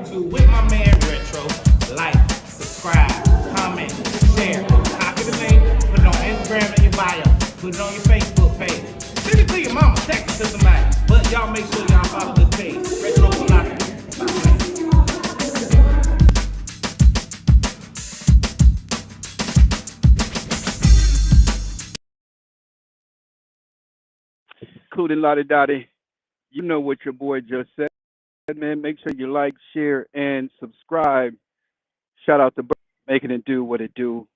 YouTube with my man Retro. Like, subscribe, comment, share. Copy the link, put it on Instagram in your bio, put it on your Facebook page. Send it to your mama, text it to somebody. But y'all make sure y'all follow this page, Retro Philosophy. Including Lottie Dottie. You know what your boy just said, man. Make sure you like, share, and subscribe. Shout out to making it do what it do.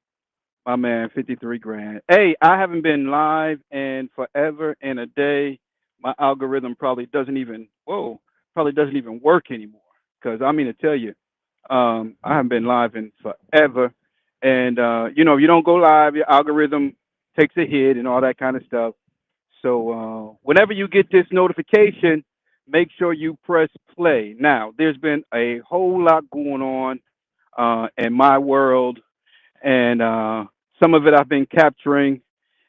My man, 53 grand. Hey, I haven't been live in forever and a day. My algorithm probably doesn't even work anymore. Because I mean to tell you, I haven't been live in forever. And, if you don't go live, your algorithm takes a hit and all that kind of stuff. So whenever you get this notification, make sure you press play. Now, there's been a whole lot going on in my world, and some of it I've been capturing,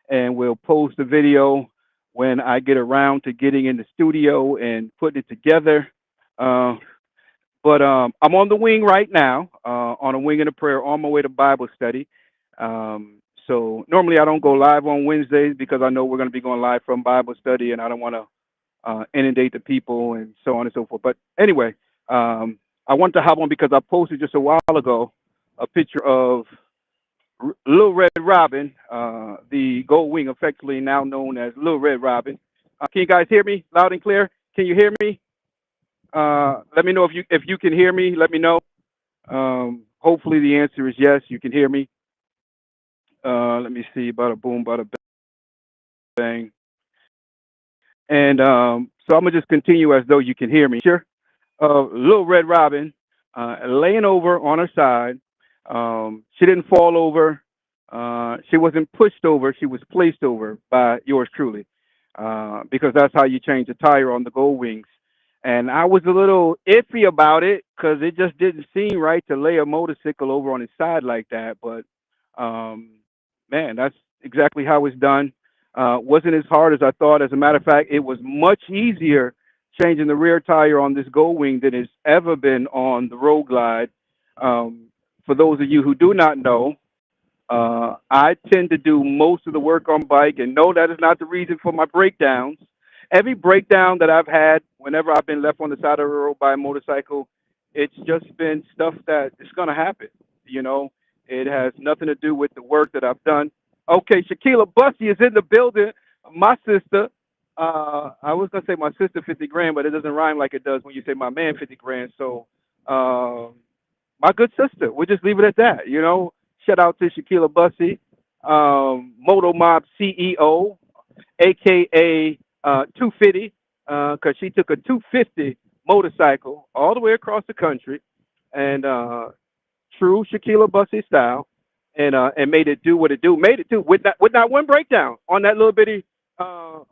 and we'll post a video when I get around to getting in the studio and putting it together. Uh, but I'm on the wing right now, on a wing and a prayer, on my way to Bible study. So normally I don't go live on Wednesdays because I know we're going to be going live from Bible study, and I don't want to inundate the people and so on and so forth. But anyway, I want to hop on because I posted just a while ago a picture of Little Red Robin, the Gold Wing, affectionately now known as Little Red Robin. Can you guys hear me loud and clear? Can you hear me? Let me know if you can hear me. Let me know. Hopefully the answer is yes. You can hear me. Let me see. Bada boom, bada bang. And so I'm gonna just continue as though you can hear me. Sure. Little Red Robin, laying over on her side. She didn't fall over. She wasn't pushed over. She was placed over by yours truly, because that's how you change the tire on the Gold Wings. And I was a little iffy about it because it just didn't seem right to lay a motorcycle over on his side like that. But um, man, that's exactly how it's done. Wasn't as hard as I thought. As a matter of fact, it was much easier changing the rear tire on this Gold Wing than it's ever been on the Road Glide. For those of you who do not know, I tend to do most of the work on bike, and no, that is not the reason for my breakdowns. Every breakdown that I've had, whenever I've been left on the side of the road by a motorcycle, it's just been stuff that is going to happen. You know, it has nothing to do with the work that I've done. Okay, Shaquila Bussy is in the building. My sister. I was gonna say my sister 50 grand, but it doesn't rhyme like it does when you say my man 50 grand. So, my good sister. We'll just leave it at that. You know, shout out to Shaquila Bussy, Moto Mob CEO, aka 250, because she took a 250 motorcycle all the way across the country, and true Shaquila Bussy style, and made it do what it do. Made it do with not one breakdown on that little bitty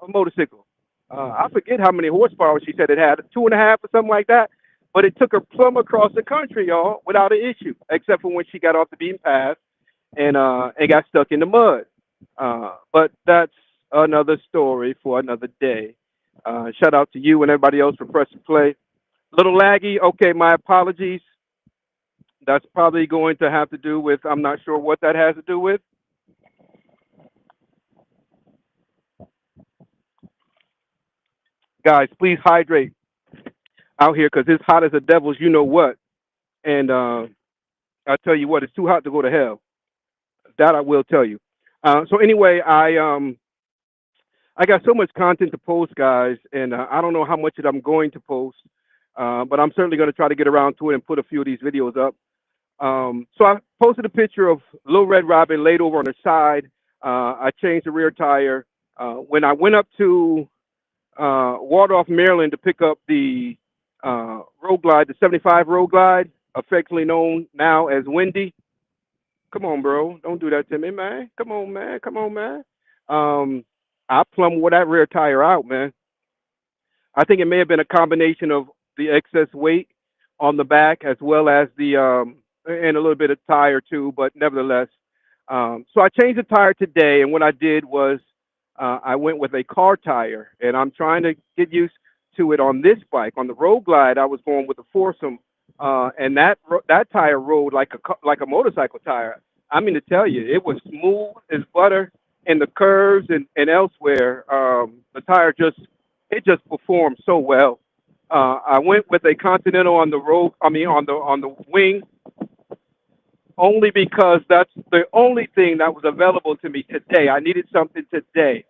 motorcycle. I forget how many horsepower she said it had, 2.5 or something like that. But it took her plumb across the country, y'all, without an issue, except for when she got off the beaten path and got stuck in the mud. But that's another story for another day. Shout out to you and everybody else for pressing play. Little laggy. Okay, my apologies. That's probably going to have to do with, I'm not sure what that has to do with. Guys, please hydrate out here because it's hot as the devil's you know what. And I tell you what, it's too hot to go to hell. That I will tell you. So anyway, I got so much content to post, guys, and I don't know how much of it I'm going to post, but I'm certainly going to try to get around to it and put a few of these videos up. So I posted a picture of Little Red Robin laid over on her side. I changed the rear tire. When I went up to Waldorf, Maryland, to pick up the Road Glide, the 75 Road Glide, affectionately known now as Wendy. Come on, bro. Don't do that to me, man. Come on, man. Come on, man. I plumb wore that rear tire out, man. I think it may have been a combination of the excess weight on the back as well as the and a little bit of tire too, but nevertheless. So I changed the tire today, and what I did was I went with a car tire, and I'm trying to get used to it on this bike. On the Road Glide, I was going with a foursome and that tire rolled like like a motorcycle tire. I mean to tell you, it was smooth as butter in the curves and elsewhere. The tire just performed so well. I went with a Continental on the road. I mean on the wing, only because that's the only thing that was available to me today. I needed something today.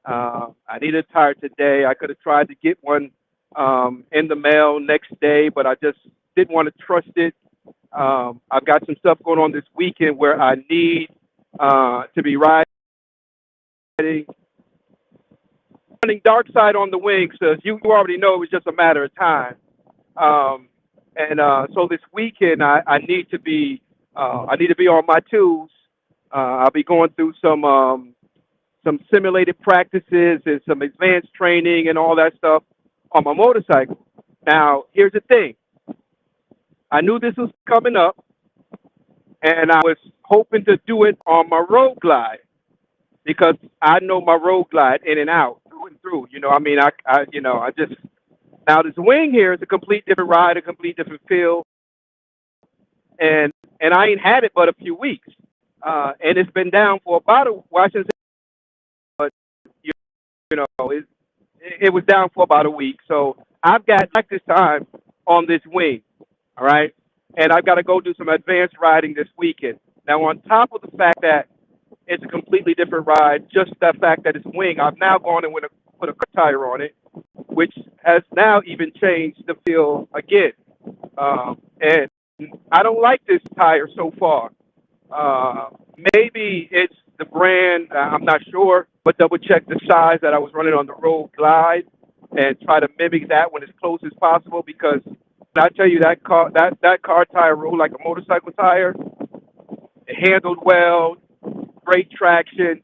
I needed a tire today. I could have tried to get one in the mail next day, but I just didn't want to trust it. I've got some stuff going on this weekend where I need to be riding dark side on the wing. So you already know it was just a matter of time. Um, and so this weekend I need to be on my tools. I'll be going through some simulated practices and some advanced training and all that stuff on my motorcycle. Now, here's the thing. I knew this was coming up, and I was hoping to do it on my road glide because I know my road glide in and out, through and through. You know, I mean, I just now this wing here is a complete different ride, a complete different feel, and I ain't had it but a few weeks, and it's been down for about well, I shouldn't say, but you, you know, it was down for about a week. So I've got practice time on this wing, all right, and I've got to go do some advanced riding this weekend. Now, on top of the fact that it's a completely different ride, just the fact that it's wing, I've now gone and put a tire on it, which has now even changed the feel again. And I don't like this tire so far. Uh, Maybe it's the brand. I'm not sure, but double check the size that I was running on the road glide and try to mimic that one as close as possible. Because when I tell you that car tire rolled like a motorcycle tire, it handled well, great traction,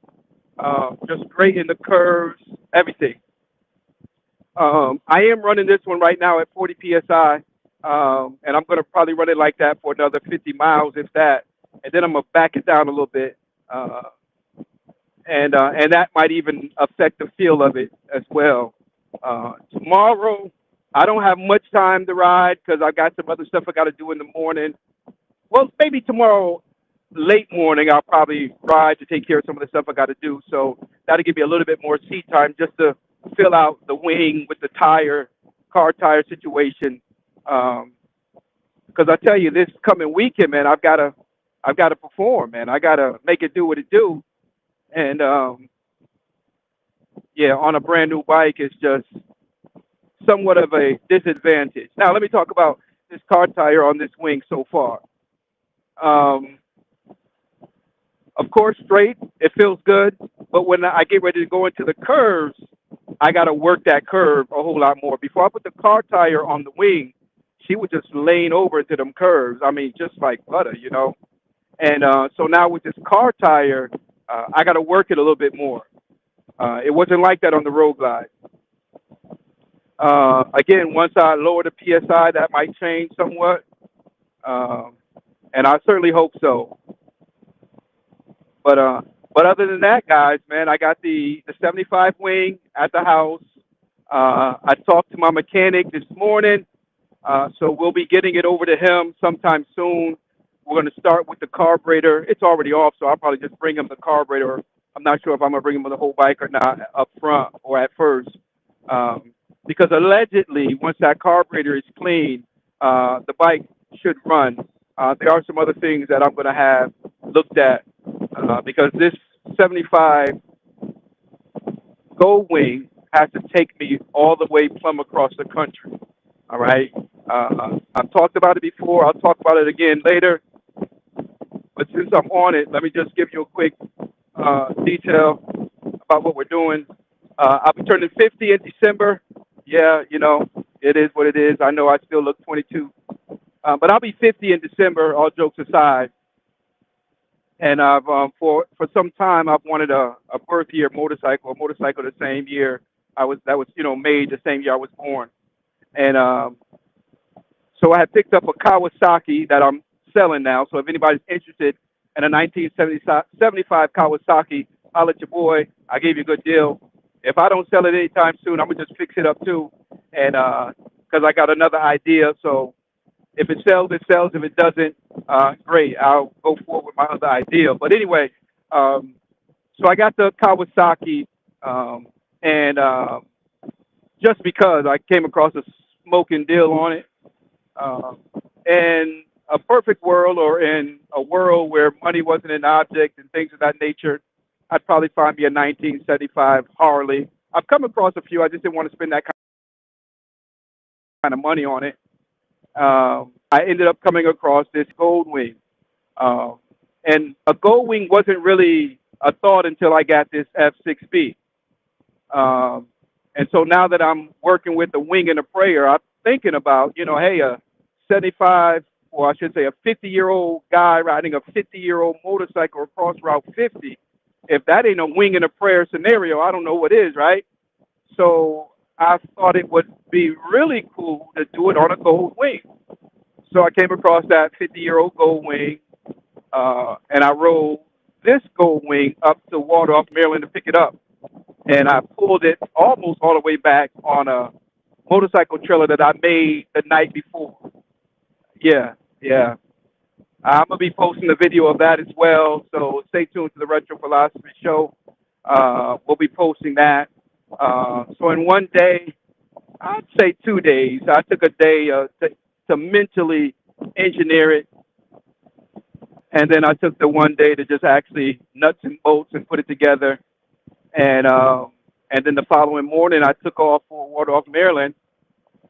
just great in the curves, everything. I am running this one right now at 40 psi, and I'm going to probably run it like that for another 50 miles, if that, and then I'm going to back it down a little bit, uh, and that might even affect the feel of it as well. Tomorrow, I don't have much time to ride because I got some other stuff I got to do in the morning. Well, maybe tomorrow late morning I'll probably ride to take care of some of the stuff I got to do. So that'll give me a little bit more seat time just to fill out the wing with the car tire situation. Because I tell you, this coming weekend, man, I've got to perform, man. I got to make it do what it do. And yeah, on a brand new bike, it's just somewhat of a disadvantage. Now, let me talk about this car tire on this wing so far. Um, Of course, straight, it feels good, but when I get ready to go into the curves, I got to work that curve a whole lot more. Before I put the car tire on the wing, she would just lane over into them curves. I mean, just like butter, you know. And so now with this car tire, I got to work it a little bit more. It wasn't like that on the road glide. Again, once I lower the PSI, that might change somewhat, um, and I certainly hope so. But but other than that, guys, man, I got the 75 wing at the house. I talked to my mechanic this morning, so we'll be getting it over to him sometime soon. We're going to start with the carburetor. It's already off, so I'll probably just bring him the carburetor. I'm not sure if I'm going to bring him the whole bike or not up front or at first, um, because allegedly, once that carburetor is clean, the bike should run. There are some other things that I'm going to have looked at because this 75 Gold Wing has to take me all the way plumb across the country. All right. I've talked about it before. I'll talk about it again later. But since I'm on it, let me just give you a quick detail about what we're doing. I'll be turning 50 in December. Yeah, you know, it is what it is. I know I still look 22. But I'll be 50 in December, all jokes aside. And I've for some time I've wanted a birth year motorcycle, a motorcycle the same year that was made the same year I was born. And so I had picked up a Kawasaki that I'm selling now. So if anybody's interested in a 1975 Kawasaki, holler at your boy. I gave you a good deal. If I don't sell it anytime soon, I'm gonna just fix it up too, and because I got another idea. So If it sells, it sells. If it doesn't, great. I'll go forward with my other idea. But anyway, um, so I got the Kawasaki, um, and just because I came across a smoking deal on it, um, in a perfect world or in a world where money wasn't an object and things of that nature, I'd probably find me a 1975 Harley. I've come across a few. I just didn't want to spend that kind of money on it. I ended up coming across this Gold Wing. Um, and a Gold Wing wasn't really a thought until I got this F6B. Um, and so now that I'm working with the wing and a prayer, I'm thinking about, hey, a 75, or I should say a 50-year-old guy riding a 50-year-old motorcycle across Route 50. If that ain't a wing and a prayer scenario, I don't know what is, right? So I thought it would be really cool to do it on a Gold Wing. So I came across that 50-year-old Gold Wing, and I rode this Gold Wing up to Waldorf, Maryland to pick it up. And I pulled it almost all the way back on a motorcycle trailer that I made the night before. Yeah, yeah. I'm gonna be posting a video of that as well. So stay tuned to the Retro Philosophy Show. We'll be posting that. So in one day, I'd say 2 days. I took a day to mentally engineer it, and then I took the one day to just actually nuts and bolts and put it together. And then the following morning, I took off for Waldorf, Maryland,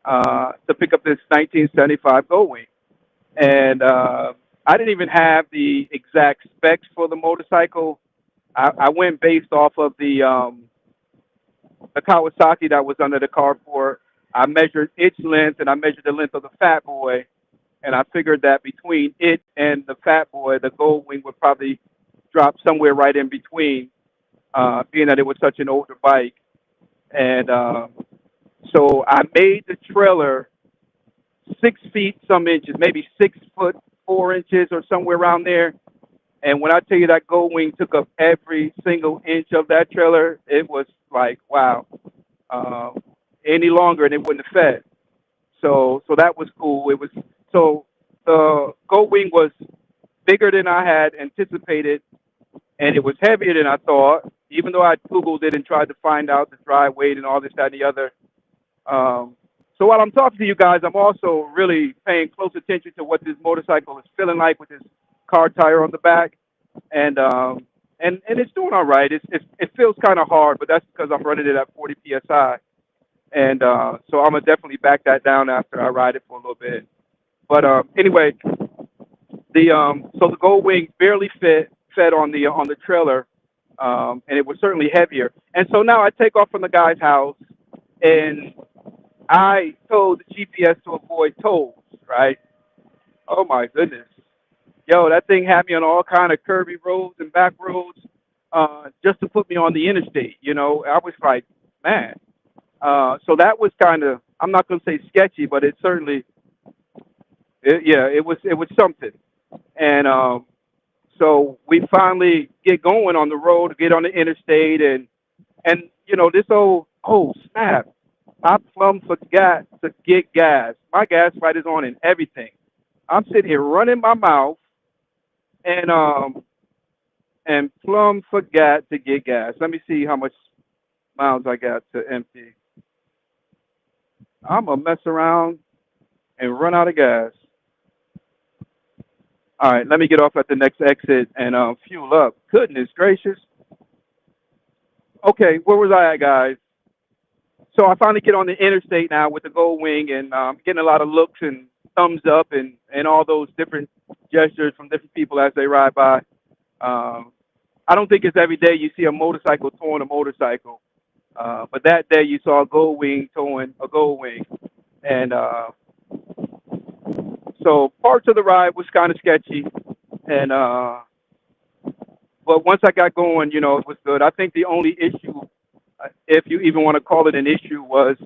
to pick up this 1975 Goldwing. And I didn't even have the exact specs for the motorcycle. I went based off of the Kawasaki that was under the carport. I measured its length and I measured the length of the Fat Boy, and I figured that between it and the Fat Boy, the Goldwing would probably drop somewhere right in between, being that it was such an older bike. And so I made the trailer 6 feet some inches, maybe 6 foot 4 inches or somewhere around there. And when I tell you that Goldwing took up every single inch of that trailer, it was like, wow. Uh, any longer and it wouldn't have fed. So that was cool. It was so the Goldwing was bigger than I had anticipated, and it was heavier than I thought. Even though I googled it and tried to find out the dry weight and all this, that, and the other. So while I'm talking to you guys, I'm also really paying close attention to what this motorcycle is feeling like with this car tire on the back, and and it's doing all right. It feels kind of hard, but that's because I'm running it at 40 psi, and so I'm gonna definitely back that down after I ride it for a little bit. But anyway, so the Gold Wing barely fed on the trailer, and it was certainly heavier. And so now I take off from the guy's house, and I told the GPS to avoid tolls, right? Oh my goodness. Yo, that thing had me on all kind of curvy roads and back roads, just to put me on the interstate. I was like, man. So that was kind of, I'm not going to say sketchy, but it certainly, yeah, it was something. And so we finally get going on the road, get on the interstate, and this oh snap, I plumb forgot to get gas. My gas light is on and everything. I'm sitting here running my mouth, and plumb forgot to get gas. Let me see how much miles I got to empty. I'm gonna mess around and run out of gas. All right, let me get off at the next exit and fuel up. Goodness gracious. Okay, where was I at, guys? So I finally get on the interstate now with the Gold Wing, and getting a lot of looks and thumbs up and all those different gestures from different people as they ride by. I don't think it's every day you see a motorcycle towing a motorcycle, but that day you saw a Gold Wing towing a Gold Wing, and so parts of the ride was kind of sketchy, and but once I got going, it was good. I think the only issue, if you even want to call it an issue, was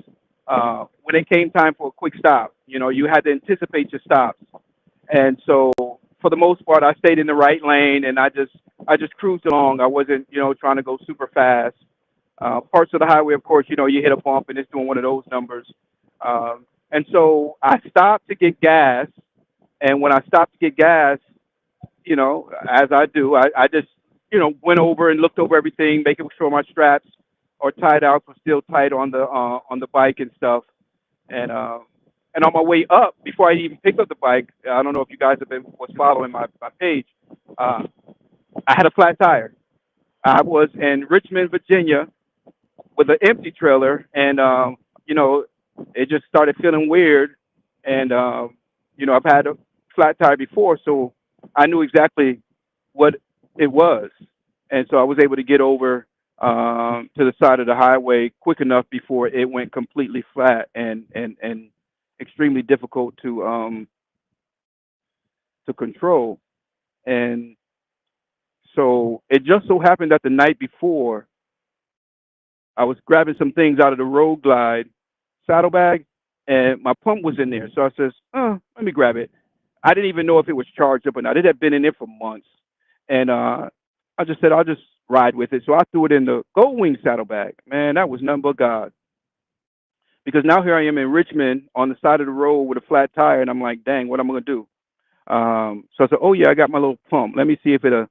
when it came time for a quick stop. You had to anticipate your stops, and so for the most part, I stayed in the right lane, and I just cruised along. I wasn't, trying to go super fast. Parts of the highway, of course, you hit a bump, and it's doing one of those numbers. And so I stopped to get gas, And when I stopped to get gas, as I do, I just, went over and looked over everything, making sure my straps or tie downs were still tight on the bike and stuff. And on my way up, before I even picked up the bike, I don't know if you guys was following my page. Uh, I had a flat tire. I was in Richmond, Virginia, with an empty trailer, and you know, it just started feeling weird. And I've had a flat tire before, so I knew exactly what it was, and so I was able to get over to the side of the highway quick enough before it went completely flat and extremely difficult to control. And so it just so happened that the night before I was grabbing some things out of the Road Glide saddlebag, and my pump was in there. So I says, "Oh, let me grab it." I didn't even know if it was charged up or not. It had been in there for months, and I just said, "I'll just ride with it." So I threw it in the Gold Wing saddlebag. Man, that was none but God. Because now here I am in Richmond on the side of the road with a flat tire, and I'm like, "Dang, what am I gonna do?" So I said, "Oh yeah, I got my little pump. Let me see if it'll,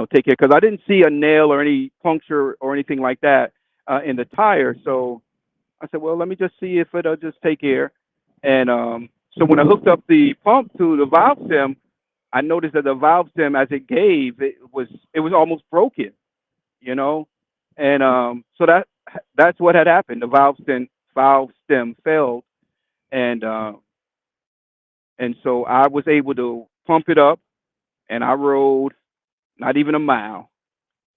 take care." Because I didn't see a nail or any puncture or anything like that in the tire. So I said, "Well, let me just see if it'll just take care." And so when I hooked up the pump to the valve stem, I noticed that the valve stem, as it gave, it was almost broken, you know. And so that's what had happened. The valve stem failed, and so I was able to pump it up, and I rode not even a mile,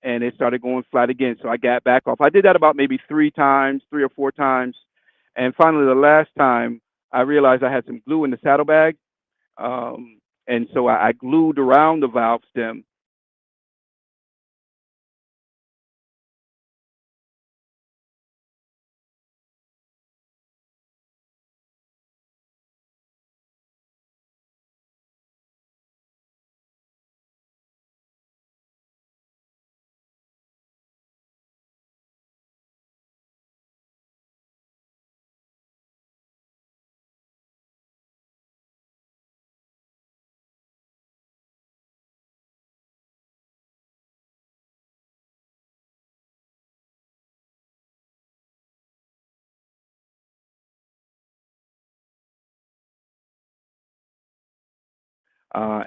and it started going flat again. So I got back off. I did that about maybe 3 times, 3 or 4 times, and finally the last time I realized I had some glue in the saddlebag, and so I glued around the valve stem.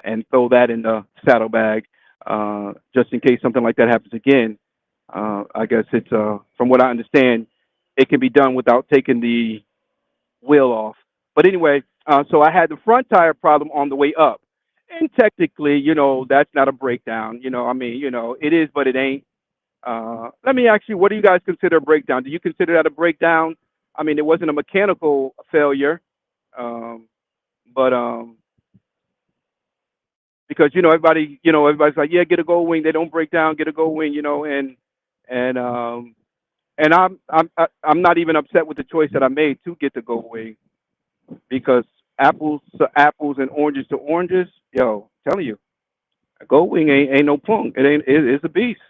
And throw that in the saddlebag just in case something like that happens again. I guess it's from what I understand, it can be done without taking the wheel off. But anyway, so I had the front tire problem on the way up, and technically, that's not a breakdown. I mean, it is, but it ain't. Let me ask you, what do you guys consider a breakdown? Do you consider that a breakdown? I mean, it wasn't a mechanical failure, um, but because everybody's like, yeah, get a gold wing. They don't break down. Get a gold wing, and I'm not even upset with the choice that I made to get the gold wing because apples to apples and oranges to oranges, yo, I'm telling you, a gold wing ain't no punk. It's a beast.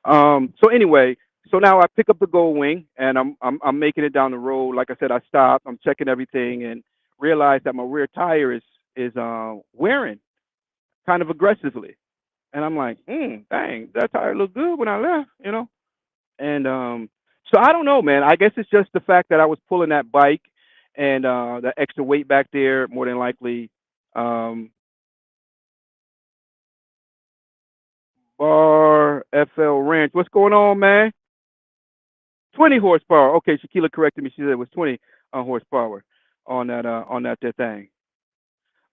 So anyway, so now I pick up the gold wing and I'm making it down the road. Like I said, I stopped. I'm checking everything and realized that my rear tire is wearing kind of aggressively. And I'm like, dang, that tire looked good when I left. And so I don't know, man. I guess it's just the fact that I was pulling that bike and the extra weight back there, more than likely. Um, Bar FL Ranch. What's going on, man? 20 horsepower. Okay, Shakila corrected me. She said it was 20 horsepower on that there thing.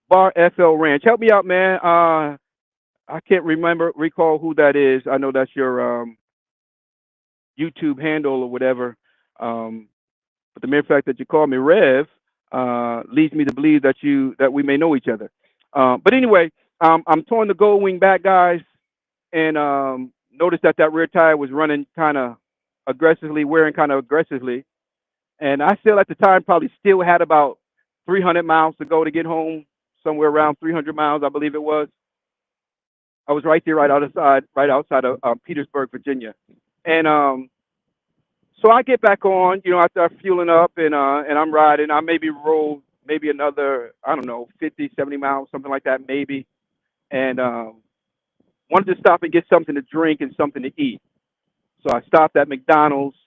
Bar FL Ranch. Help me out, man. I can't recall who that is. I know that's your YouTube handle or whatever. Um, but the mere fact that you call me Rev leads me to believe that we may know each other. But anyway, I'm towing the gold wing back, guys, and noticed that rear tire was running kind of aggressively, wearing kind of aggressively. And I still, at the time, probably still had about 300 miles to go to get home, somewhere around 300 miles, I believe it was. I was right there, right outside of Petersburg, Virginia. And so I get back on, after I'm fueling up and I'm riding. I maybe roll maybe another, I don't know, 50, 70 miles, something like that, maybe. And wanted to stop and get something to drink and something to eat. So I stopped at McDonald's,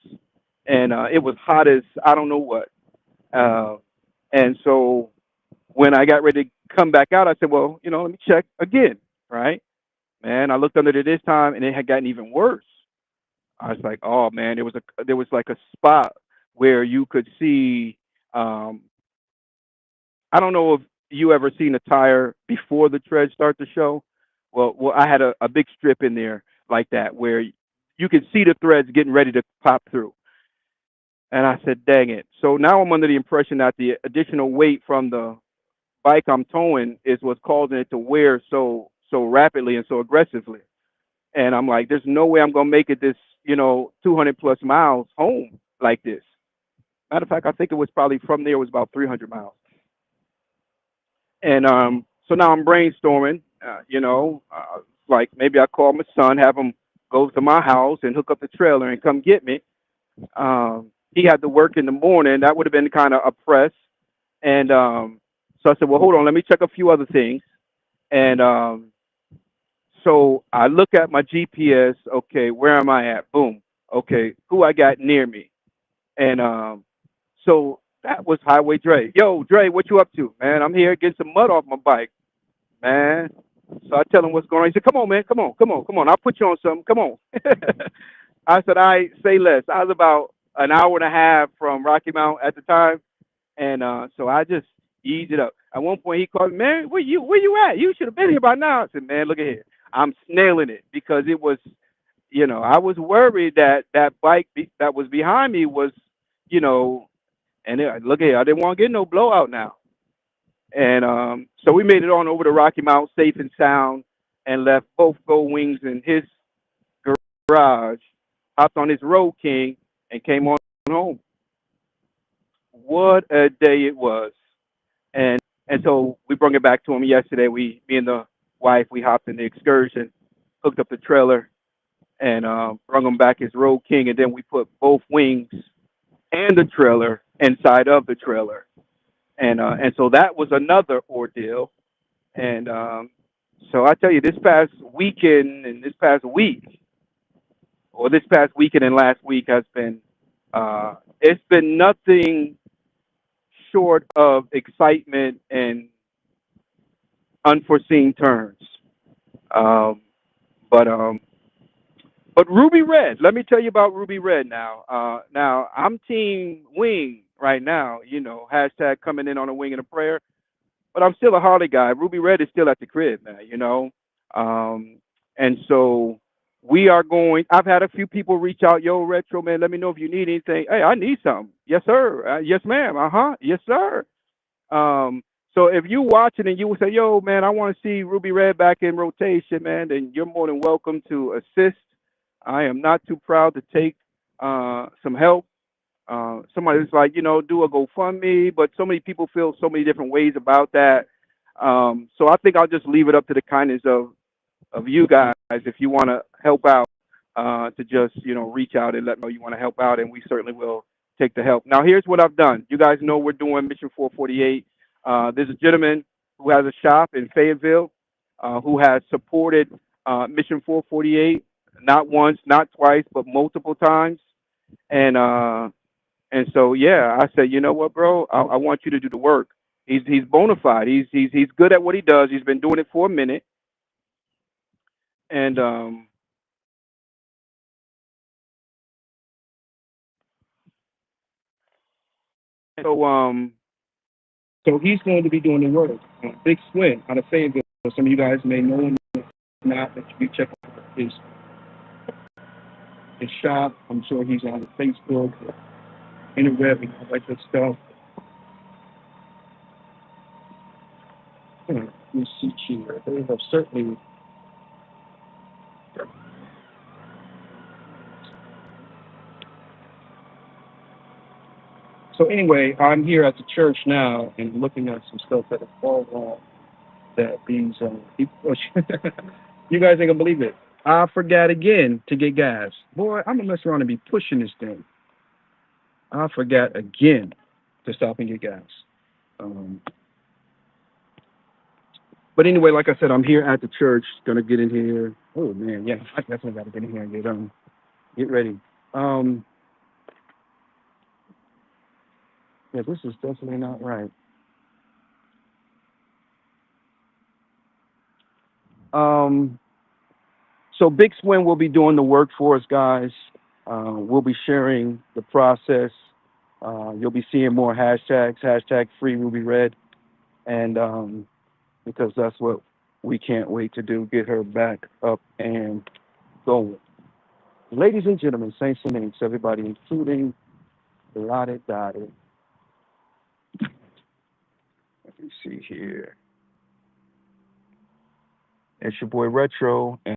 and it was hot as I don't know what. Uh, and so when I got ready to come back out, I said, well, let me check again, right? Man, I looked under there this time, and it had gotten even worse. I was like, oh man, there was like a spot where you could see. Um, I don't know if you ever seen a tire before the treads start to show. Well, I had a big strip in there like that where you could see the threads getting ready to pop through. And I said, dang it. So now I'm under the impression that the additional weight from the bike I'm towing is what's causing it to wear so rapidly and so aggressively. And I'm like, there's no way I'm gonna make it this, 200 plus miles home like this. Matter of fact, I think it was probably from there it was about 300 miles. And so now I'm brainstorming, like maybe I call my son, have him go to my house and hook up the trailer and come get me. He had to work in the morning. That would have been kind of a press. And so I said, well, hold on, let me check a few other things. And so I look at my GPS. Okay, where am I at? Boom. Okay, who I got near me? And so that was Highway Dre. Yo, Dre, what you up to, man? I'm here getting some mud off my bike, man. So I tell him what's going on. He said, come on, man, come on, come on, come on. I'll put you on something. Come on. I said, I say less. I was about an hour and a half from Rocky Mount at the time, and so I just eased it up. At one point, he called me, man, where you at? You should have been here by now. I said, man, look at here. I'm snailing it because it was, I was worried that that that was behind me was, you know, and look at here, I didn't want to get no blowout now. And so we made it on over to Rocky Mount safe and sound and left both gold wings in his garage, hopped on his Road King, and came on home. What a day it was. And so we brought it back to him yesterday. Me and the wife, we hopped in the excursion, hooked up the trailer, and brought him back his Road King, and then we put both wings and the trailer inside of the trailer. And so that was another ordeal. And so I tell you, this past weekend and this past week, or this past weekend and last week has been, it's been nothing short of excitement and unforeseen turns. Um, but but Ruby Red, let me tell you about Ruby Red now. Now I'm Team Wing right now. Hashtag coming in on a wing and a prayer. But I'm still a Harley guy. Ruby Red is still at the crib, man. Um, and so we are going. I've had a few people reach out, yo, Retro man, let me know if you need anything. Hey, I need something. Yes, sir. Yes, ma'am. Yes, sir. Um, so if you watching and you will say, yo, man, I want to see Ruby Red back in rotation, man, then you're more than welcome to assist. I am not too proud to take some help. Somebody's like, do a GoFundMe, but so many people feel so many different ways about that. So I think I'll just leave it up to the kindness of you guys if you want to help out, to just, reach out and let me know you want to help out, and we certainly will take the help. Now, here's what I've done. You guys know we're doing Mission 448. There's a gentleman who has a shop in Fayetteville who has supported Mission 448 not once, not twice, but multiple times. And and so, yeah, I said, you know what, bro? I want you to do the work. He's bona fide. He's good at what he does. He's been doing it for a minute, and so so he's going to be doing the work. Big Swin out of Fayetteville. Some of you guys may know him. If not, that you check out his shop. I'm sure he's on Facebook, interweb, and all that good stuff. Let me see here. They have certainly. So anyway, I'm here at the church now and looking at some stuff that is all wrong. That these people, you guys ain't gonna believe it. I forgot again to get gas. Boy, I'm gonna mess around and be pushing this thing. I forgot again to stop and get gas. Um, but anyway, like I said, I'm here at the church. Gonna get in here. Oh man, yeah, I definitely gotta get in here and get ready. Um, yeah, this is definitely not right. Um, so Big Swim will be doing the work for us, guys. We'll be sharing the process. You'll be seeing more hashtags, hashtag free Ruby Red, and because that's what we can't wait to do, get her back up and going. Ladies and gentlemen, saints and saints, everybody, including Lottie Dottie. Let me see here. It's your boy Retro.